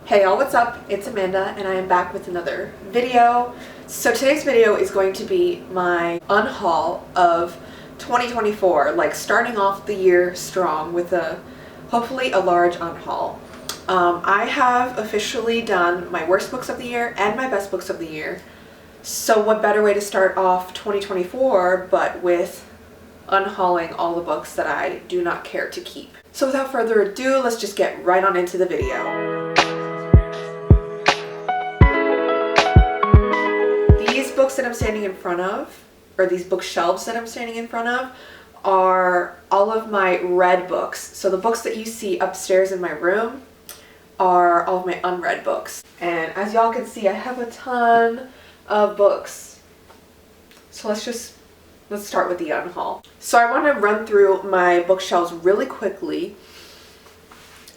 Hey y'all, what's up? It's Amanda and I am back with another video. So today's video is going to be my unhaul of 2024, like starting off the year strong with hopefully a large unhaul. I have officially done my worst books of the year and my best books of the year. So what better way to start off 2024 but with unhauling all the books that I do not care to keep. So without further ado, let's just get right on into the video. These books that I'm standing in front of, or these bookshelves that I'm standing in front of, are all of my read books. So the books that you see upstairs in my room are all of my unread books. And as y'all can see, I have a ton of books. So let's start with the unhaul. So I want to run through my bookshelves really quickly.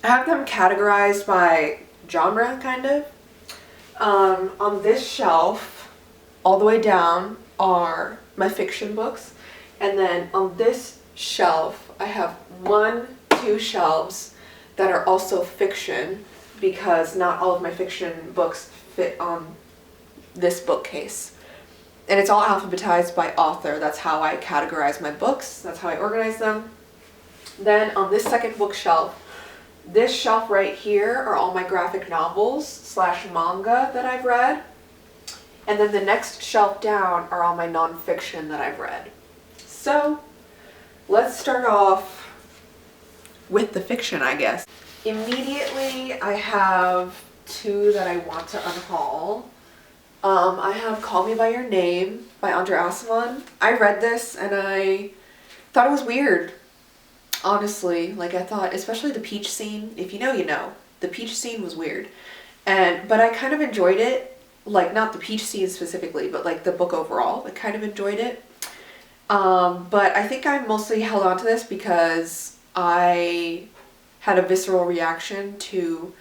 I have them categorized by genre, kind of. On this shelf, all the way down, are my fiction books. And then on this shelf, I have two shelves that are also fiction, because not all of my fiction books fit on this bookcase. And it's all alphabetized by author. That's how I categorize my books. That's how I organize them. Then on this second bookshelf, this shelf right here are all my graphic novels / manga that I've read. And then the next shelf down are all my nonfiction that I've read. So let's start off with the fiction, I guess. Immediately, I have two that I want to unhaul. I have Call Me By Your Name by Andre Aciman. I read this and I thought it was weird, honestly. Like, I thought, especially the peach scene, if you know, you know. The peach scene was weird. But I kind of enjoyed it. Like, not the peach scene specifically, but like the book overall. I kind of enjoyed it. But I think I mostly held on to this because I had a visceral reaction to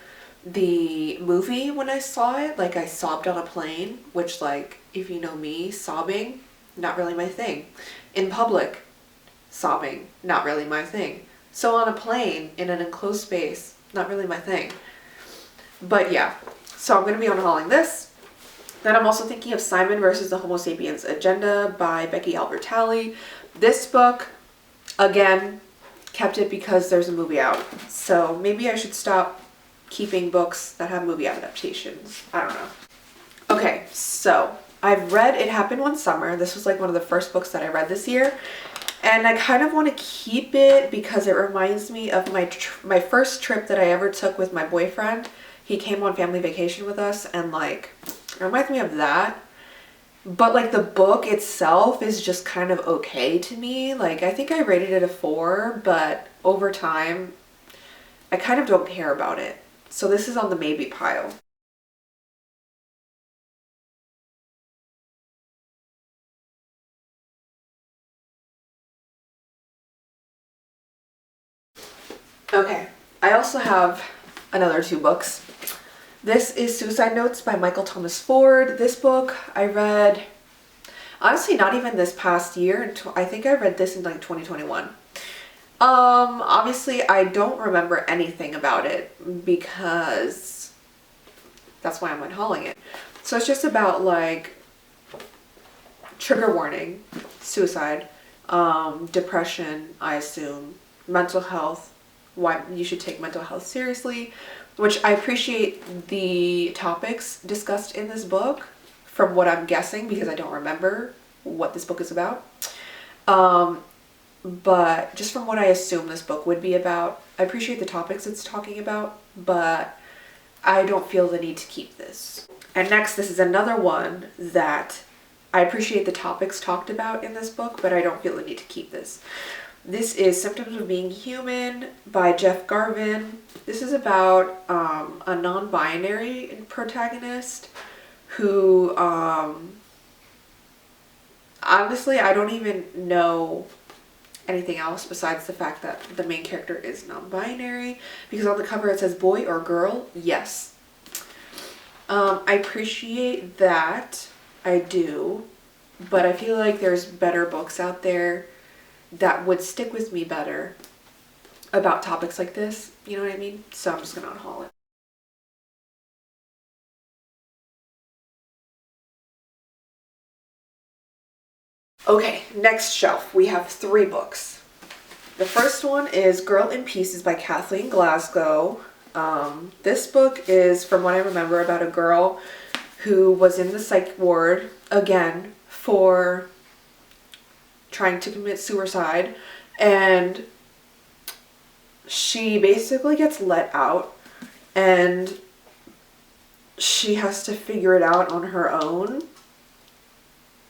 the movie when I saw it. Like, I sobbed on a plane, which, like, if you know me, sobbing, not really my thing. In public, sobbing, not really my thing. So on a plane, in an enclosed space, not really my thing. But yeah, so I'm going to be unhauling this. Then I'm also thinking of Simon versus the Homo Sapiens Agenda by Becky Albertalli. This book, again, kept it because there's a movie out. So maybe I should stop keeping books that have movie adaptations. I don't know. Okay, so I've read It Happened One Summer. This was like one of the first books that I read this year. And I kind of want to keep it because it reminds me of my first trip that I ever took with my boyfriend. He came on family vacation with us, and like, it reminds me of that. But like, the book itself is just kind of okay to me. Like, I think I rated it a 4, but over time, I kind of don't care about it. So this is on the maybe pile. Okay, I also have another 2 books. This is Suicide Notes by Michael Thomas Ford. This book I read, honestly, not even this past year. I think I read this in like 2021. Obviously I don't remember anything about it because that's why I'm unhauling it. So it's just about, like, trigger warning, suicide, depression, I assume, mental health, why you should take mental health seriously, which I appreciate the topics discussed in this book from what I'm guessing, because I don't remember what this book is about. But just from what I assume this book would be about, I appreciate the topics it's talking about, but I don't feel the need to keep this. And next, this is another one that I appreciate the topics talked about in this book, but I don't feel the need to keep this. This is Symptoms of Being Human by Jeff Garvin. This is about a non-binary protagonist who, honestly, I don't even know anything else besides the fact that the main character is non-binary, because on the cover it says boy or girl. Yes. I appreciate that. I do. But I feel like there's better books out there that would stick with me better about topics like this. You know what I mean? So I'm just gonna unhaul it. Okay, next shelf. We have 3 books. The first one is Girl in Pieces by Kathleen Glasgow. This book is, from what I remember, about a girl who was in the psych ward, again, for trying to commit suicide, and she basically gets let out, and she has to figure it out on her own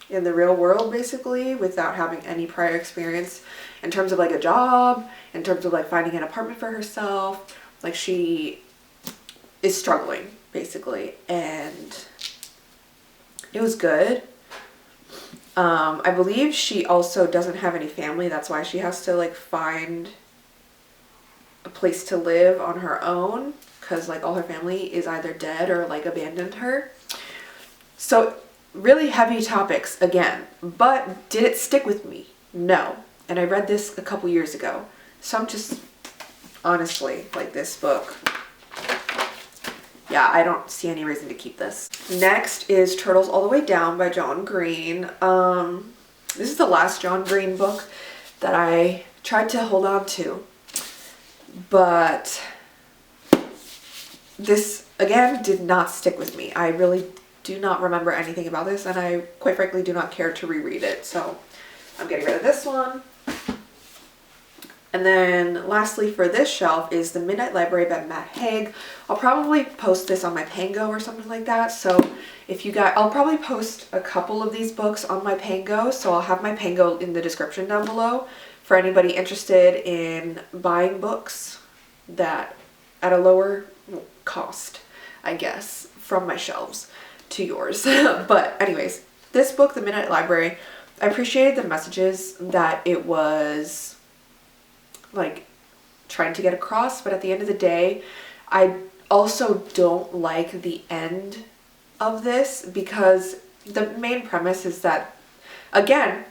in the real world, basically, without having any prior experience in terms of like a job, in terms of like finding an apartment for herself. Like, she is struggling, basically, and it was good. I believe she also doesn't have any family. That's why she has to like find a place to live on her own, because like all her family is either dead or like abandoned her. So really heavy topics again, but did it stick with me? No. And I read this a couple years ago. So I'm just, honestly, like, this book, yeah, I don't see any reason to keep this. Next is Turtles All the Way Down by John Green. This is the last John Green book that I tried to hold on to, but this, again, did not stick with me. I really do not remember anything about this, and I, quite frankly, do not care to reread it, so I'm getting rid of this one. And then lastly for this shelf is The Midnight Library by Matt Haig. I'll probably post this on my Pango or something like that. So if you guys, I'll probably post a couple of these books on my Pango. So I'll have my Pango in the description down below for anybody interested in buying books that at a lower cost, I guess, from my shelves to yours. But anyways, this book, The Midnight Library, I appreciated the messages that it was like trying to get across, but at the end of the day, I also don't like the end of this, because the main premise is that, again,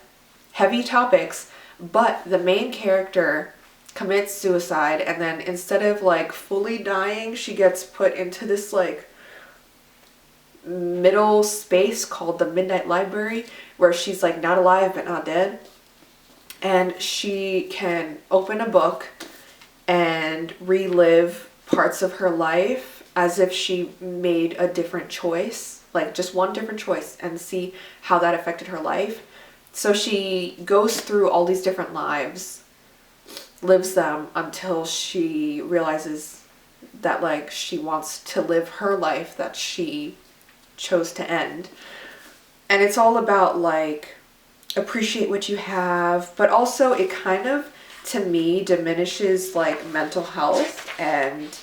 heavy topics, but the main character commits suicide, and then instead of like fully dying, she gets put into this like middle space called the Midnight Library, where she's like not alive but not dead. And she can open a book and relive parts of her life as if she made a different choice, like just one different choice, and see how that affected her life. So she goes through all these different lives, lives them until she realizes that like she wants to live her life that she chose to end. And it's all about like appreciate what you have, but also it kind of, to me, diminishes like mental health and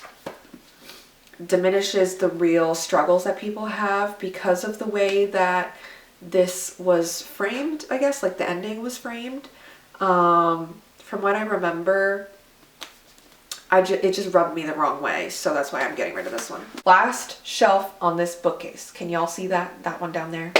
diminishes the real struggles that people have because of the way that this was framed, I guess, like the ending was framed. From what I remember, it just rubbed me the wrong way, so that's why I'm getting rid of this one. Last shelf on this bookcase. Can y'all see that one down there?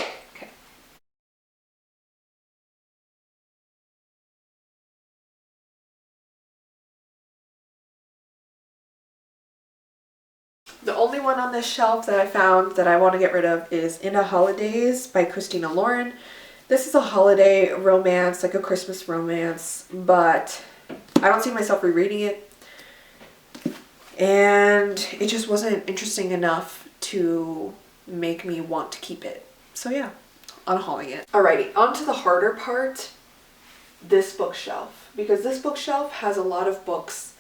The only one on this shelf that I found that I want to get rid of is In a Holidays by Christina Lauren. This is a holiday romance, like a Christmas romance, but I don't see myself rereading it. And it just wasn't interesting enough to make me want to keep it. So yeah, unhauling it. Alrighty, on to the harder part, this bookshelf. Because this bookshelf has a lot of books,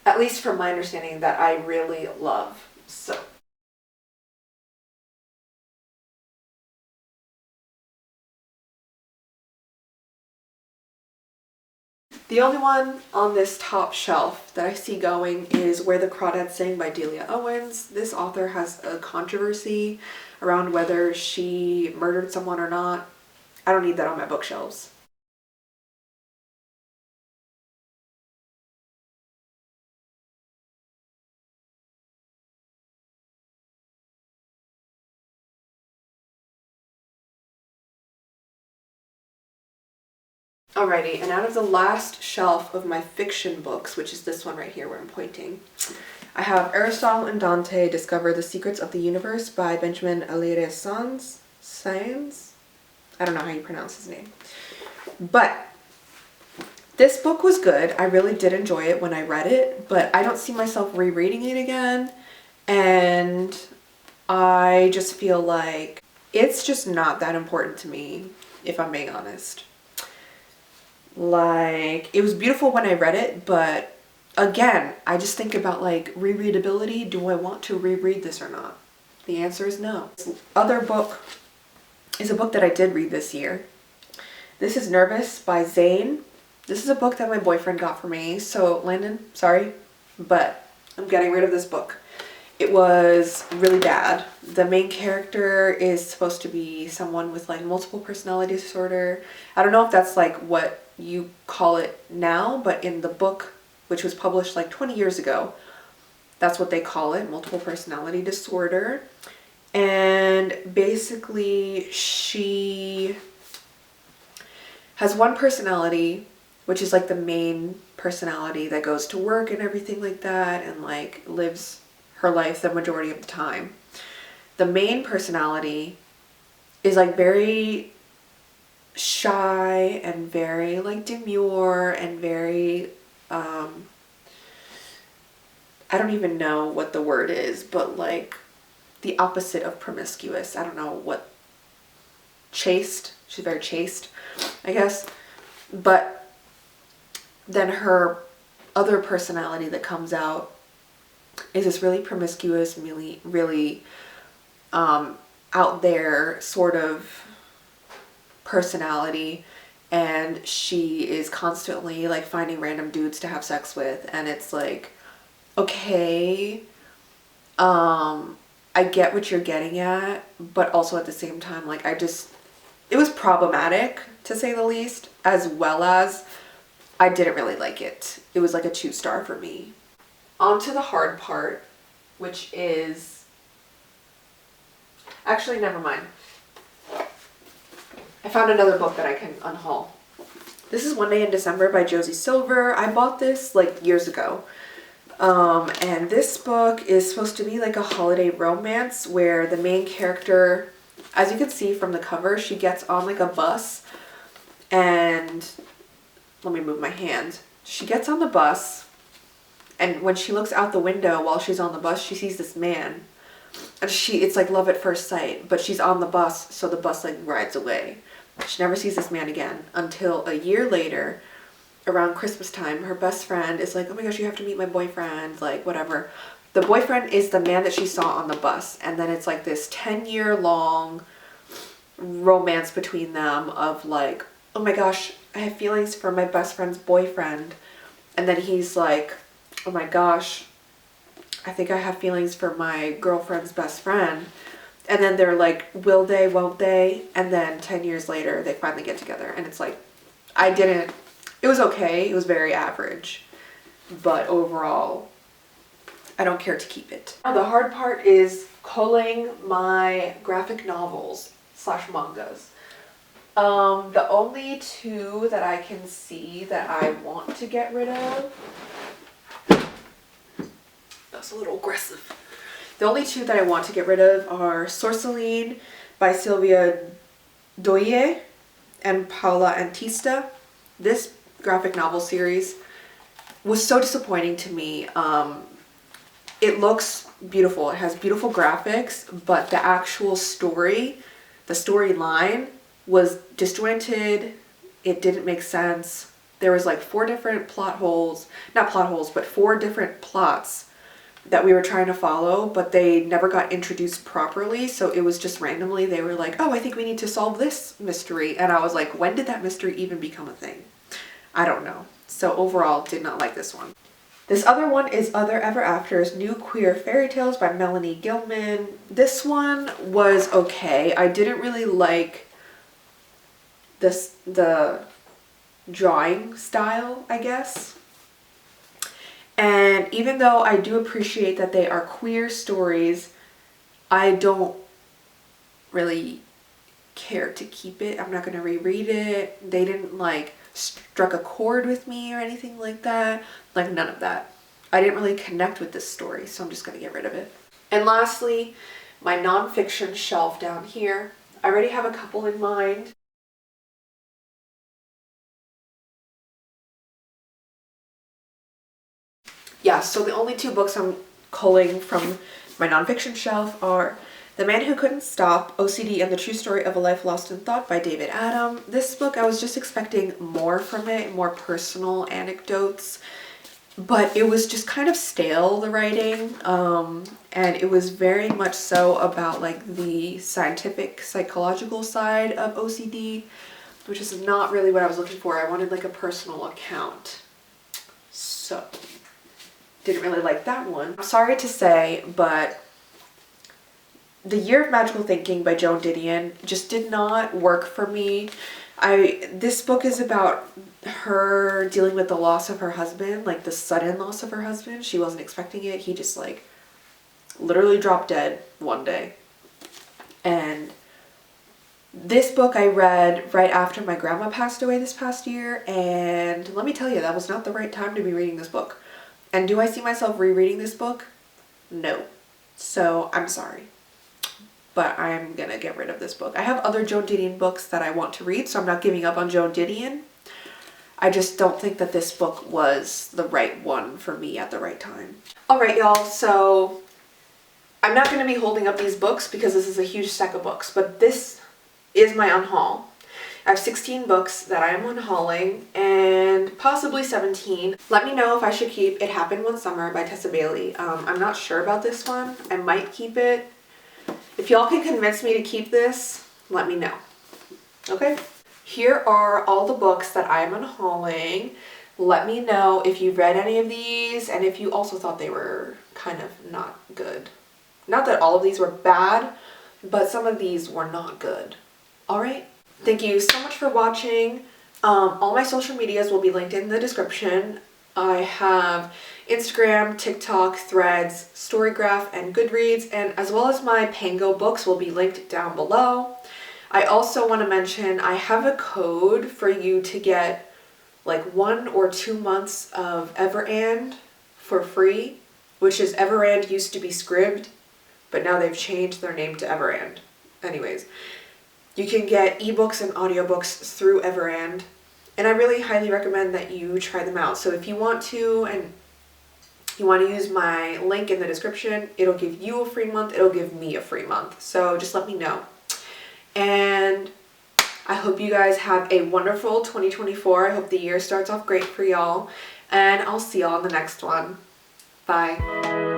at least from my understanding, that I really love. So the only one on this top shelf that I see going is Where the Crawdads Sing by Delia Owens. This author has a controversy around whether she murdered someone or not. I don't need that on my bookshelves. Alrighty, and out of the last shelf of my fiction books, which is this one right here where I'm pointing, I have Aristotle and Dante Discover the Secrets of the Universe by Benjamin Alire Sanz. I don't know how you pronounce his name. But this book was good. I really did enjoy it when I read it, but I don't see myself rereading it again. And I just feel like it's just not that important to me, if I'm being honest. Like, it was beautiful when I read it, but again, I just think about like rereadability. Do I want to reread this or not? The answer is no. This other book is a book that I did read this year. This is Nervous by Zane. This is a book that my boyfriend got for me. So Landon, sorry, but I'm getting rid of this book. It was really bad. The main character is supposed to be someone with like multiple personality disorder. I don't know if that's like what you call it now, but in the book, which was published like 20 years ago, that's what they call it, multiple personality disorder. And basically she has one personality, which is like the main personality that goes to work and everything like that and like lives her life the majority of the time. The main personality is like very shy and very like demure and very I don't even know what the word is, but like the opposite of promiscuous. I don't know what. Chaste. She's very chaste, I guess. But then her other personality that comes out is this really promiscuous, really out there sort of personality, and she is constantly like finding random dudes to have sex with, and it's like, okay, I get what you're getting at, but also at the same time, like it was problematic to say the least, as well as I didn't really like it. It was like a 2-star for me. On to the hard part, which is, actually never mind. I found another book that I can unhaul. This is One Day in December by Josie Silver. I bought this like years ago. And this book is supposed to be like a holiday romance where the main character, as you can see from the cover, she gets on like a bus and, let me move my hand. She gets on the bus, and when she looks out the window while she's on the bus, she sees this man. And it's like love at first sight, but she's on the bus, so the bus like rides away. She never sees this man again until a year later, around Christmas time. Her best friend is like, oh my gosh, you have to meet my boyfriend, like whatever. The boyfriend is the man that she saw on the bus, and then it's like this 10-year long romance between them of like, oh my gosh, I have feelings for my best friend's boyfriend. And then he's like, oh my gosh, I think I have feelings for my girlfriend's best friend. And then they're like, will they, won't they? And then 10 years later, they finally get together. And it's like, it was okay. It was very average. But overall, I don't care to keep it. Now, the hard part is culling my graphic novels / mangas. The only 2 that I can see that I want to get rid of, that's a little aggressive. The only 2 that I want to get rid of are Sorceline by Sylvia Doye and Paula Antista. This graphic novel series was so disappointing to me. It looks beautiful. It has beautiful graphics, but the actual story, the storyline was disjointed. It didn't make sense. There was like 4 different plot holes, not plot holes, but 4 different plots that we were trying to follow, but they never got introduced properly. So it was just randomly, they were like, oh, I think we need to solve this mystery. And I was like, when did that mystery even become a thing? I don't know. So overall, did not like this one. This other one is Other Ever Afters, New Queer Fairy Tales by Melanie Gilman. This one was okay. I didn't really like the drawing style, I guess. And even though I do appreciate that they are queer stories, I don't really care to keep it. I'm not going to reread it. They didn't like struck a chord with me or anything like that. Like none of that. I didn't really connect with this story, so I'm just going to get rid of it. And lastly, my nonfiction shelf down here. I already have a couple in mind. Yeah, so the only two books I'm culling from my nonfiction shelf are The Man Who Couldn't Stop, OCD and the True Story of a Life Lost in Thought by David Adam. This book, I was just expecting more from it, more personal anecdotes, but it was just kind of stale, the writing, and it was very much so about like the scientific, psychological side of OCD, which is not really what I was looking for. I wanted like a personal account. So, didn't really like that one. I'm sorry to say, but The Year of Magical Thinking by Joan Didion just did not work for me. This book is about her dealing with the loss of her husband, like the sudden loss of her husband. She wasn't expecting it. He just like literally dropped dead one day. And this book I read right after my grandma passed away this past year, and let me tell you, that was not the right time to be reading this book. And do I see myself rereading this book? No. So I'm sorry, but I'm gonna get rid of this book. I have other Joan Didion books that I want to read, so I'm not giving up on Joan Didion. I just don't think that this book was the right one for me at the right time. Alright y'all, so I'm not going to be holding up these books because this is a huge stack of books, but this is my unhaul. I have 16 books that I am unhauling, and possibly 17. Let me know if I should keep It Happened One Summer by Tessa Bailey. I'm not sure about this one. I might keep it. If y'all can convince me to keep this, let me know. Okay? Here are all the books that I am unhauling. Let me know if you've read any of these and if you also thought they were kind of not good. Not that all of these were bad, but some of these were not good. Alright? Thank you so much for watching. All my social medias will be linked in the description. I have Instagram, TikTok, Threads, Storygraph, and Goodreads, and as well as my Pangobooks will be linked down below. I also want to mention I have a code for you to get like 1 or 2 months of Everand for free, which is Everand used to be Scribd, but now they've changed their name to Everand. Anyways, you can get ebooks and audiobooks through Everand, and I really highly recommend that you try them out. So if you want to, and you want to use my link in the description, it'll give you a free month, it'll give me a free month. So just let me know. And I hope you guys have a wonderful 2024. I hope the year starts off great for y'all, and I'll see y'all in the next one. Bye.